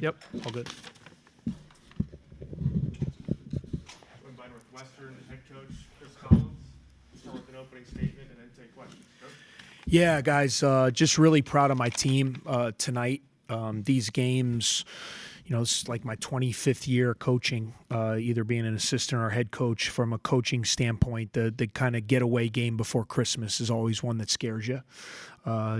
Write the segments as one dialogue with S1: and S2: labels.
S1: Yep, all good.
S2: Joined by Northwestern head coach Chris Collins. Start with an opening statement and then take questions. Coach?
S1: Yeah, guys, just really proud of my team tonight. These games, it's like my 25th year coaching, either being an assistant or head coach. From a coaching standpoint, the kind of getaway game before Christmas is always one that scares you.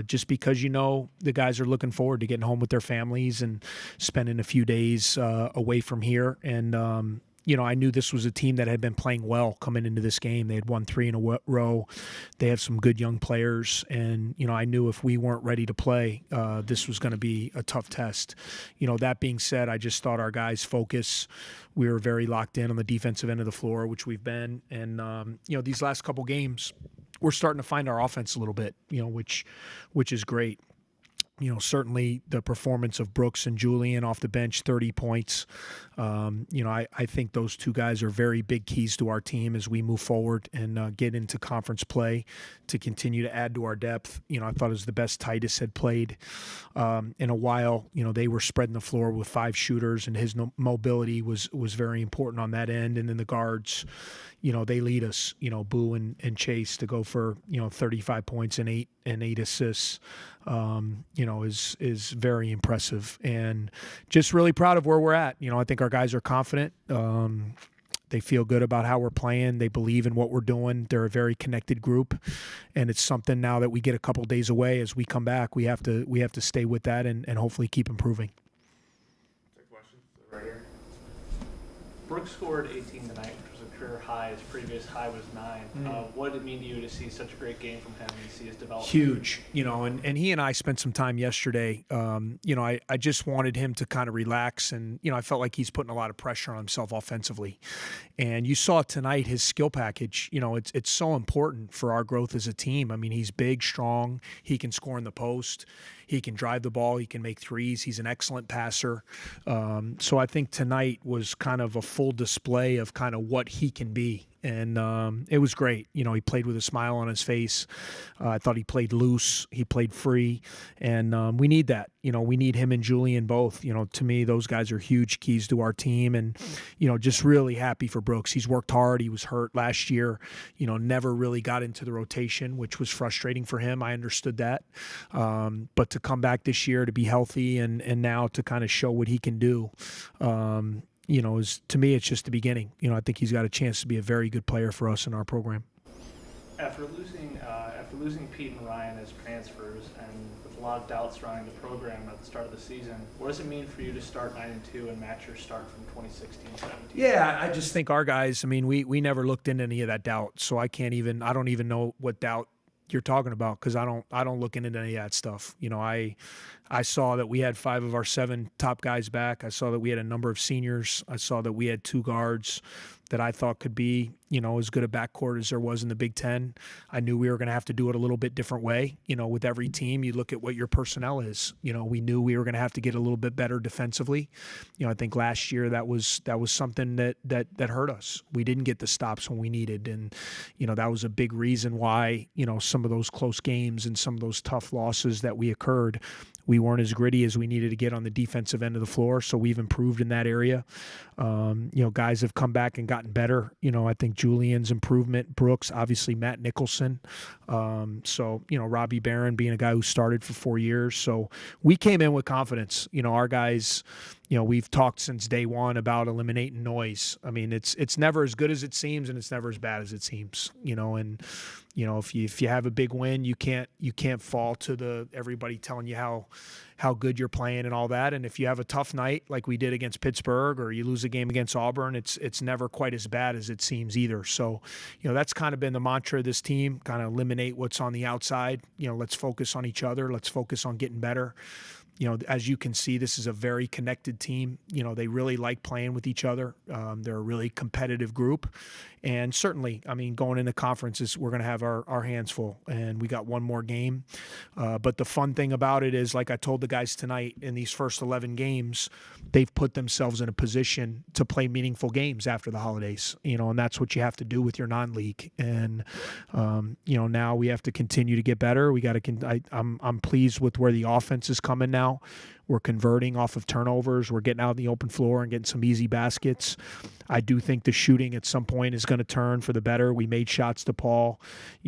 S1: Just because the guys are looking forward to getting home with their families and spending a few days away from here. And I knew this was a team that had been playing well coming into this game. They had won 3 in a row. They have some good young players. And, I knew if we weren't ready to play, this was going to be a tough test. That being said, I just thought our guys' focus, we were very locked in on the defensive end of the floor, which we've been. And, these last couple games, we're starting to find our offense a little bit, which is great. Certainly the performance of Brooks and Julian off the bench, 30 points. I think those two guys are very big keys to our team as we move forward and get into conference play to continue to add to our depth. I thought it was the best Titus had played in a while. They were spreading the floor with 5 shooters, and his mobility was very important on that end. And then the guards, they lead us, Boo and Chase to go for, 35 points and 8 assists. Is very impressive, and just really proud of where we're at. I think our guys are confident. They feel good about how we're playing. They believe in what we're doing. They're a very connected group, and it's something now that we get a couple days away. As we come back, we have to stay with that and hopefully keep improving.
S2: Take questions right here.
S3: Brooks scored 18 tonight, which was a career high. His previous high was 9. What did it mean to you to see such a great game from him and see his development?
S1: Huge, and he and I spent some time yesterday. I just wanted him to kind of relax, and, I felt like he's putting a lot of pressure on himself offensively. And you saw tonight his skill package. It's so important for our growth as a team. I mean, he's big, strong. He can score in the post. He can drive the ball. He can make threes. He's an excellent passer. So I think tonight was kind of a full display of kind of what he can be. And it was great. He played with a smile on his face. I thought he played loose. He played free. And we need that. We need him and Julian both. To me, those guys are huge keys to our team. And, just really happy for Brooks. He's worked hard. He was hurt last year, never really got into the rotation, which was frustrating for him. I understood that. But to come back this year, to be healthy and now to kind of show what he can do, to me, it's just the beginning. I think he's got a chance to be a very good player for us in our program.
S3: After losing Pete and Ryan as transfers and with a lot of doubts surrounding the program at the start of the season, what does it mean for you to start 9-2 and match your start from 2016-17?
S1: Yeah, I just think our guys, we never looked into any of that doubt, so I don't even know what doubt you're talking about, because I don't look into any of that stuff. I saw that we had 5 of our 7 top guys back. I saw that we had a number of seniors. I saw that we had 2 guards that I thought could be, as good a backcourt as there was in the Big Ten. I knew we were going to have to do it a little bit different way. With every team, you look at what your personnel is. We knew we were going to have to get a little bit better defensively. I think last year that was something that hurt us. We didn't get the stops when we needed, and that was a big reason why some of those close games and some of those tough losses that we occurred, we weren't as gritty as we needed to get on the defensive end of the floor. So we've improved in that area. Guys have come back and gotten better. I think Julian's improvement, Brooks, obviously Matt Nicholson. Robbie Barron being a guy who started for 4 years. So we came in with confidence. Our guys, we've talked since day one about eliminating noise. It's never as good as it seems, and it's never as bad as it seems. If you have a big win, you can't fall to everybody telling you how good you're playing and all that. And if you have a tough night like we did against Pittsburgh, or you lose a game against Auburn, it's never quite as bad as it seems either. So, that's kind of been the mantra of this team, kind of eliminate what's on the outside. Let's focus on each other. Let's focus on getting better. As you can see, this is a very connected team. They really like playing with each other. They're a really competitive group. And certainly, going into conferences, we're going to have our hands full, and we got one more game. But the fun thing about it is, like I told the guys tonight, in these first 11 games, they've put themselves in a position to play meaningful games after the holidays, and that's what you have to do with your non-league. And, now we have to continue to get better. We got to, I'm pleased with where the offense is coming now. We're converting off of turnovers. We're getting out in the open floor and getting some easy baskets. I do think the shooting at some point is going to turn for the better. We made shots to Paul.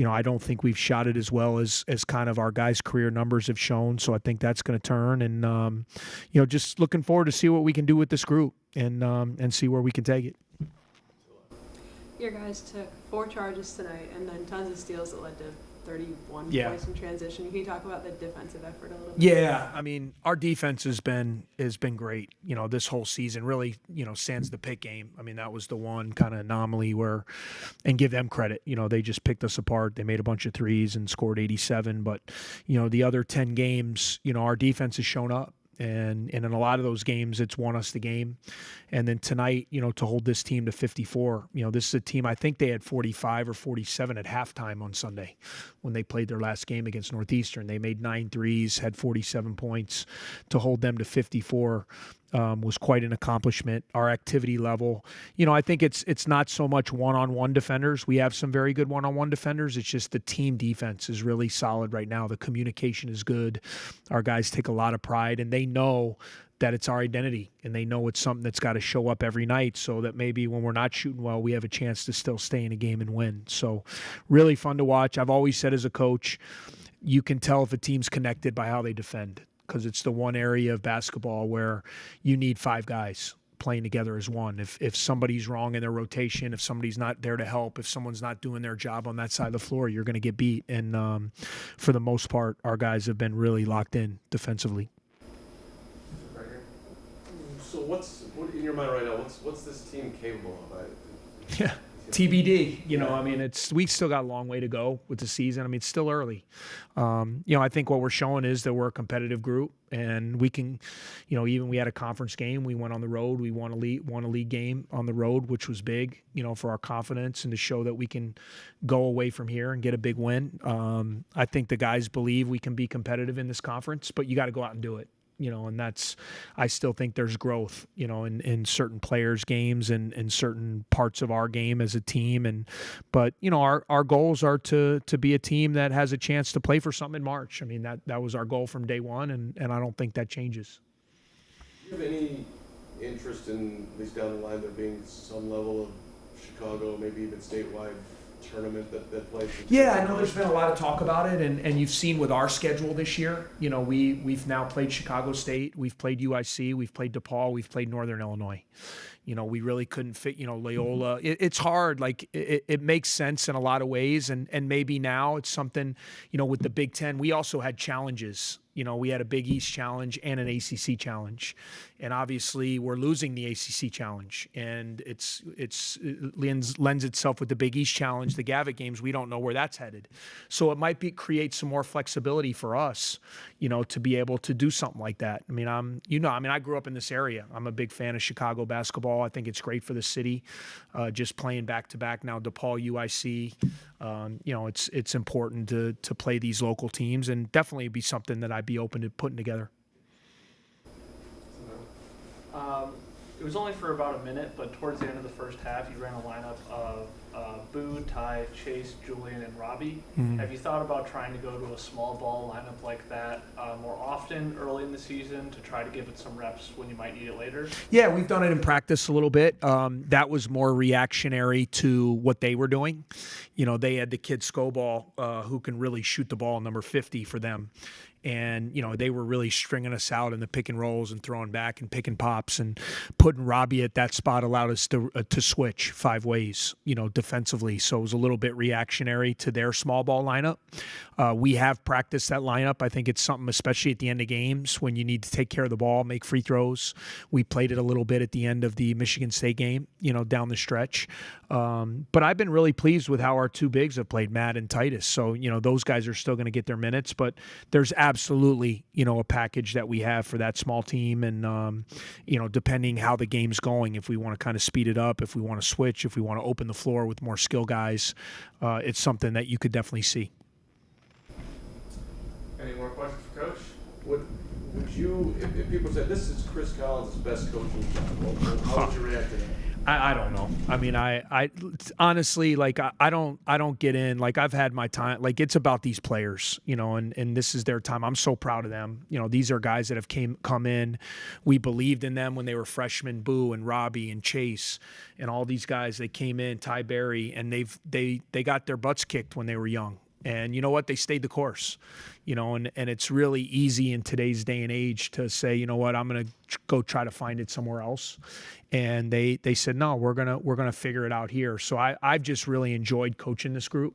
S1: I don't think we've shot it as well as kind of our guys' career numbers have shown. So I think that's going to turn. And, just looking forward to see what we can do with this group and see where we can take it.
S4: Your guys took 4 charges tonight and then tons of steals that led to 31
S1: Yeah.
S4: points in transition. Can you talk about the defensive effort a little bit?
S1: Yeah, I mean, our defense has been great. This whole season really, sans the Pitt game. I mean, that was the one kind of anomaly and give them credit. They just picked us apart. They made a bunch of threes and scored 87. But, the other 10 games, our defense has shown up. And in a lot of those games, it's won us the game. And then tonight, to hold this team to 54, this is a team, I think they had 45 or 47 at halftime on Sunday when they played their last game against Northeastern. They made 9 threes, had 47 points. To hold them to 54 was quite an accomplishment. Our activity level, I think it's not so much one-on-one defenders. We have some very good one-on-one defenders. It's just the team defense is really solid right now. The communication is good. Our guys take a lot of pride, and they know that it's our identity, and they know it's something that's got to show up every night so that maybe when we're not shooting well, we have a chance to still stay in a game and win. So really fun to watch. I've always said as a coach, you can tell if a team's connected by how they defend, because it's the one area of basketball where you need 5 guys playing together as one. If somebody's wrong in their rotation, if somebody's not there to help, if someone's not doing their job on that side of the floor, you're going to get beat. And for the most part, our guys have been really locked in defensively.
S5: So what in your mind right now? What's this team capable of?
S1: Yeah. TBD, I mean, we've still got a long way to go with the season. I mean, it's still early. I think what we're showing is that we're a competitive group, and we can, even we had a conference game. We went on the road. We won a league game on the road, which was big, for our confidence and to show that we can go away from here and get a big win. I think the guys believe we can be competitive in this conference, but you got to go out and do it. And I still think there's growth, in certain players' games and in certain parts of our game as a team. But our goals are to be a team that has a chance to play for something in March. I mean, that was our goal from day one, and I don't think that changes.
S5: Do you have any interest in, at least down the line, there being some level of Chicago, maybe even statewide tournament that plays?
S1: Yeah, I know there's been a lot of talk about it, and you've seen with our schedule this year, we've now played Chicago State, we've played UIC, we've played DePaul, we've played Northern Illinois. We really couldn't fit, Loyola. It's hard. Like, it makes sense in a lot of ways, and maybe now it's something, with the Big Ten, we also had challenges. We had a Big East challenge and an ACC challenge, and obviously we're losing the ACC challenge, and it lends itself with the Big East challenge, the Gavitt games. We don't know where that's headed, so it might create some more flexibility for us, to be able to do something like that. I mean, I grew up in this area. I'm a big fan of Chicago basketball. I think it's great for the city. Just playing back to back now, DePaul, UIC. It's important to play these local teams, and definitely be something that I'd be open to putting together.
S3: It was only for about a minute, but towards the end of the first half, you ran a lineup of Boo, Ty, Chase, Julian, and Robbie.
S1: Mm-hmm.
S3: Have you thought about trying to go to a small ball lineup like that more often early in the season to try to give it some reps when you might need it later?
S1: Yeah, we've done it in practice a little bit. That was more reactionary to what they were doing. They had the kid Smallball who can really shoot the ball, number 50 for them. And, they were really stringing us out in the pick and rolls and throwing back and picking pops, and putting Robbie at that spot allowed us to switch 5 ways, defensively. So it was a little bit reactionary to their small ball lineup. We have practiced that lineup. I think it's something, especially at the end of games when you need to take care of the ball, make free throws. We played it a little bit at the end of the Michigan State game, down the stretch. But I've been really pleased with how our 2 bigs have played, Matt and Titus. So, those guys are still going to get their minutes, but there's absolutely, a package that we have for that small team. And, depending how the game's going, if we want to kind of speed it up, if we want to switch, if we want to open the floor with more skill guys, it's something that you could definitely see.
S2: Any more questions for Coach?
S5: Would you, if people said this is Chris Collins' best coaching job, how would you react to that?
S1: I don't know. I mean, I honestly, like, I don't get in. Like, I've had my time. Like, it's about these players, and this is their time. I'm so proud of them. These are guys that have come in. We believed in them when they were freshmen, Boo and Robbie and Chase and all these guys. They came in, Ty Berry, and they got their butts kicked when they were young. And you know what? They stayed the course, and it's really easy in today's day and age to say, you know what, I'm going to go try to find it somewhere else. And they said, no, we're going to figure it out here. So I've just really enjoyed coaching this group.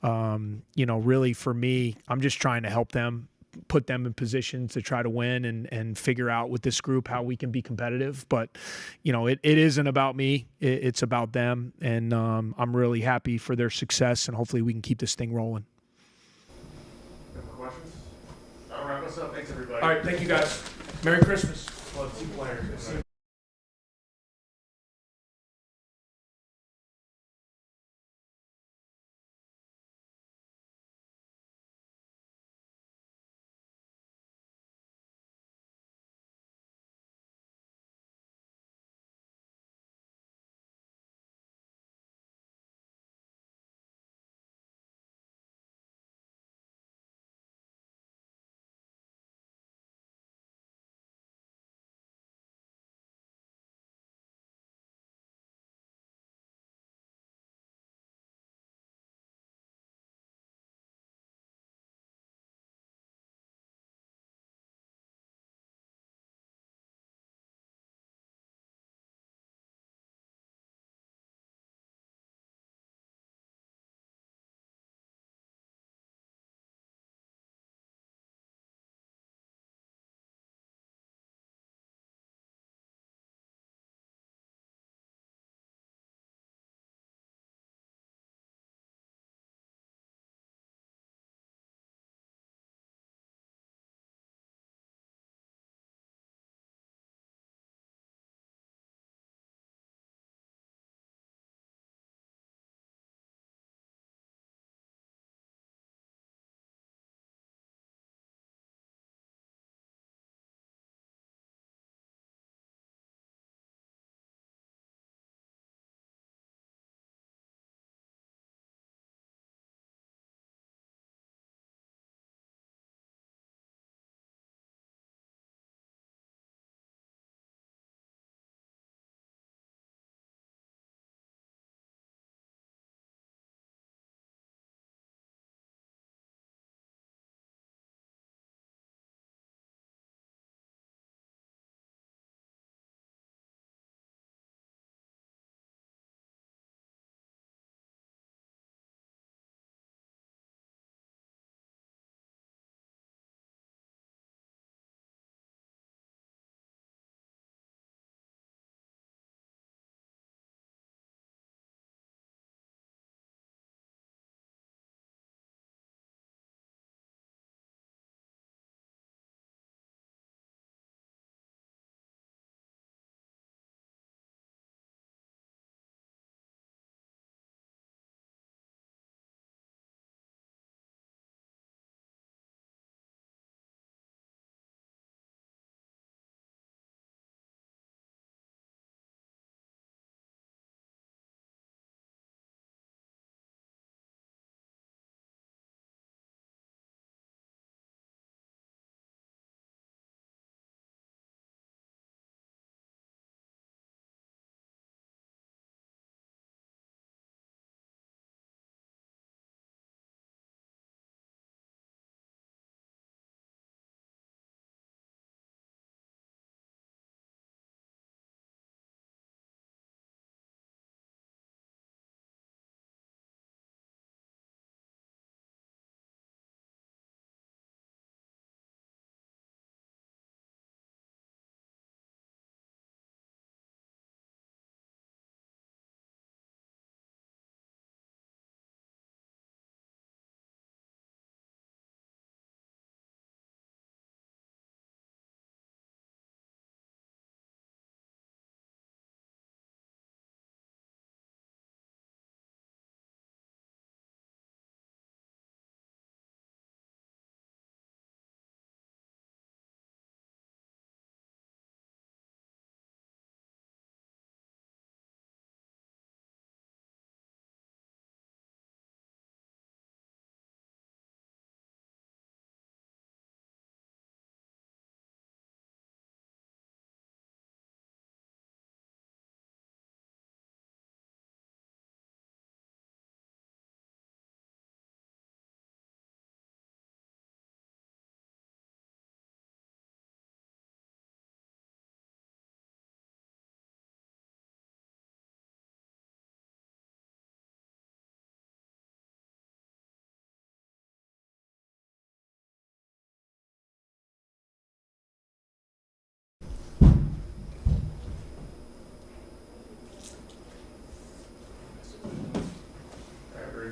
S1: Really for me, I'm just trying to help them, put them in positions to try to win and figure out with this group how we can be competitive. But, it isn't about me. It's about them. And I'm really happy for their success, and hopefully we can keep this thing rolling.
S2: Any more questions? That'll wrap us up. Thanks, everybody.
S1: All right. Thank you, guys. Merry Christmas.
S2: Love to see players.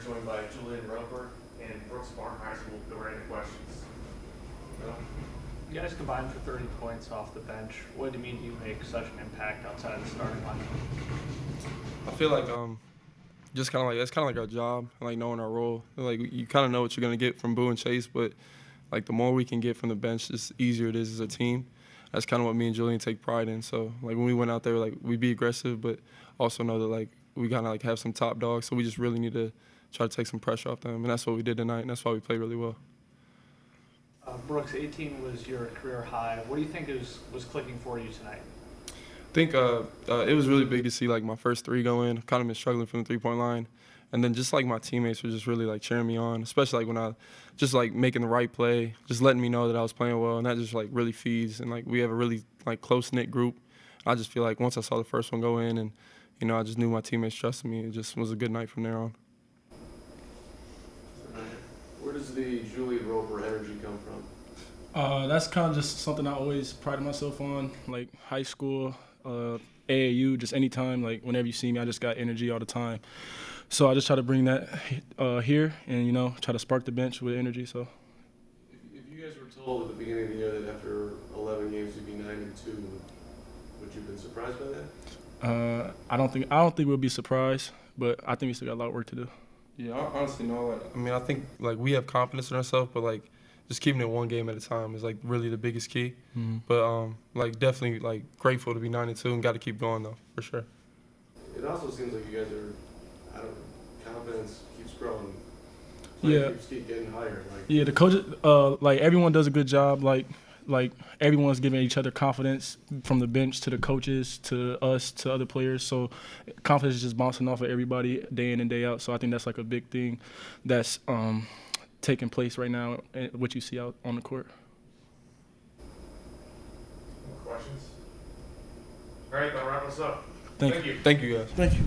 S2: joined by Julian Roper and Brooks Barnheiser will go right into questions.
S3: You guys combined for 30 points off the bench. What did it mean to you make such an impact outside of the starting lineup?
S6: I feel like just kind of like that's kind of like our job, like knowing our role. Like you kind of know what you're gonna get from Boo and Chase, but like the more we can get from the bench, the easier it is as a team. That's kind of what me and Julian take pride in. So like when we went out there, like we be aggressive, but also know that like we gotta like have some top dogs. So we just really need to try to take some pressure off them, and that's what we did tonight, and that's why we played really well.
S3: Brooks, 18 was your career high. What do you think was clicking for you tonight?
S6: I think it was really big to see like my first three go in. Kind of been struggling from the three-point line, and then just like my teammates were just really like cheering me on, especially like when I just like making the right play, just letting me know that I was playing well, and that just like really feeds. And like we have a really like close-knit group. I just feel like once I saw the first one go in, and you know I just knew my teammates trusted me. It just was a good night from there on.
S5: Where does the Julian Roper energy come from?
S7: That's kind of just something I always prided myself on, like high school, AAU, just anytime, like whenever you see me, I just got energy all the time. So I just try to bring that here and, you know, try to spark the bench with energy. So
S5: If you guys were told at the beginning of the year that after 11 games you'd be 9-2, would you have been surprised by that?
S7: I don't think we'll be surprised, but I think we still got a lot of work to do.
S6: Yeah, honestly, no. Like, I mean, I think like we have confidence in ourselves, but like just keeping it one game at a time is like really the biggest key.
S7: Mm-hmm.
S6: But like definitely like grateful to be 9-2 and got to keep going though for sure.
S5: It also seems like you guys are, I don't know, confidence keeps growing.
S7: Yeah.
S5: Keep getting higher. Like,
S7: Yeah, the coaches, like everyone does a good job. Like everyone's giving each other confidence from the bench to the coaches to us to other players. So confidence is just bouncing off of everybody day in and day out. So I think that's like a big thing that's taking place right now, what you see out on the court.
S2: More questions? All right, that'll wrap us up.
S7: Thank you.
S6: Thank you guys.
S7: Thank you.